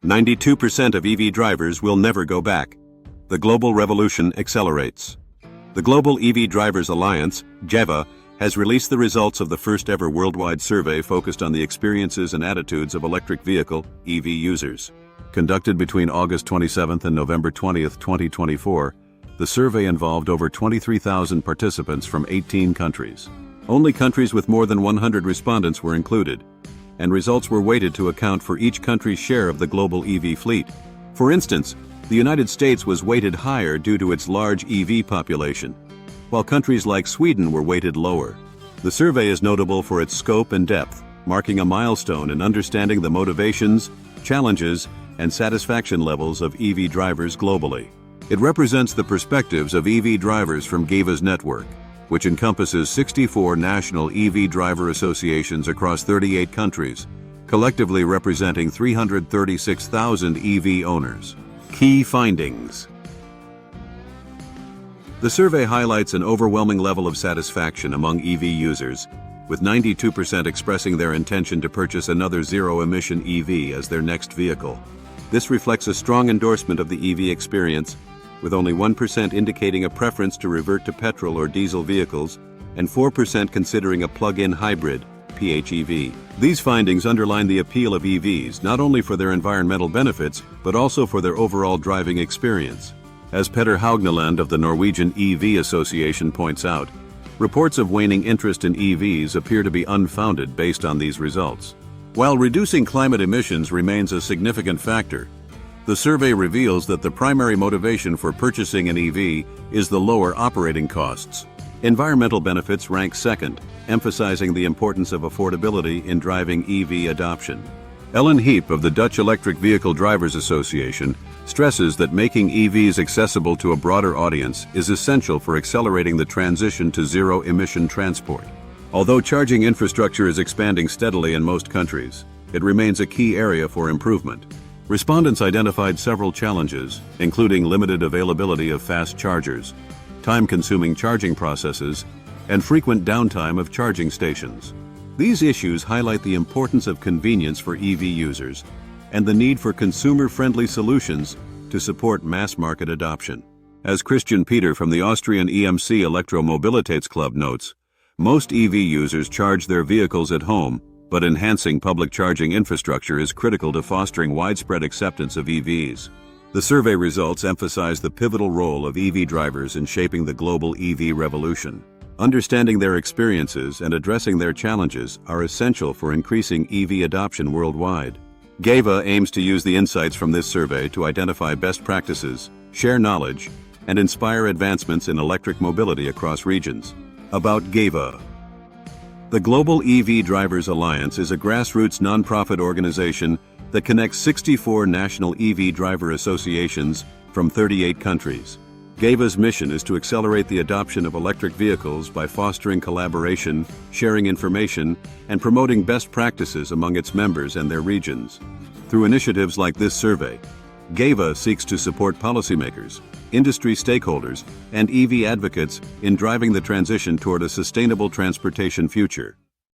92% of EV drivers will never go back. The global revolution accelerates. The Global EV Drivers Alliance, GEVA, has released the results of the first-ever worldwide survey focused on the experiences and attitudes of electric vehicle (EV) users. Conducted between August 27th and November 20th, 2024, the survey involved over 23,000 participants from 18 countries. Only countries with more than 100 respondents were included, and results were weighted to account for each country's share of the global EV fleet. For instance, the United States was weighted higher due to its large EV population, while countries like Sweden were weighted lower. The survey is notable for its scope and depth, marking a milestone in understanding the motivations, challenges, and satisfaction levels of EV drivers globally. It represents the perspectives of EV drivers from GEVA's network, which encompasses 64 national EV driver associations across 38 countries, collectively representing 336,000 EV owners. Key findings. The survey highlights an overwhelming level of satisfaction among EV users, with 92% expressing their intention to purchase another zero-emission EV as their next vehicle. This reflects a strong endorsement of the EV experience, with only 1% indicating a preference to revert to petrol or diesel vehicles, and 4% considering a plug-in hybrid, PHEV. These findings underline the appeal of EVs not only for their environmental benefits, but also for their overall driving experience. As Petter Haugneland of the Norwegian EV Association points out, reports of waning interest in EVs appear to be unfounded based on these results. While reducing climate emissions remains a significant factor, the survey reveals that the primary motivation for purchasing an EV is the lower operating costs. Environmental benefits rank second, emphasizing the importance of affordability in driving EV adoption. Ellen Heap of the Dutch Electric Vehicle Drivers Association stresses that making EVs accessible to a broader audience is essential for accelerating the transition to zero-emission transport. Although charging infrastructure is expanding steadily in most countries, it remains a key area for improvement. Respondents identified several challenges, including limited availability of fast chargers, time-consuming charging processes, and frequent downtime of charging stations. These issues highlight the importance of convenience for EV users and the need for consumer-friendly solutions to support mass-market adoption. As Christian Peter from the Austrian EMC Elektromobilitäts Club notes, most EV users charge their vehicles at home, but enhancing public charging infrastructure is critical to fostering widespread acceptance of EVs. The survey results emphasize the pivotal role of EV drivers in shaping the global EV revolution. Understanding their experiences and addressing their challenges are essential for increasing EV adoption worldwide. GEVA aims to use the insights from this survey to identify best practices, share knowledge, and inspire advancements in electric mobility across regions. About GEVA. The Global EV Drivers Alliance is a grassroots nonprofit organization that connects 64 national EV driver associations from 38 countries. GEVA's mission is to accelerate the adoption of electric vehicles by fostering collaboration, sharing information, and promoting best practices among its members and their regions. Through initiatives like this survey, GEVA seeks to support policymakers, industry stakeholders, and EV advocates in driving the transition toward a sustainable transportation future.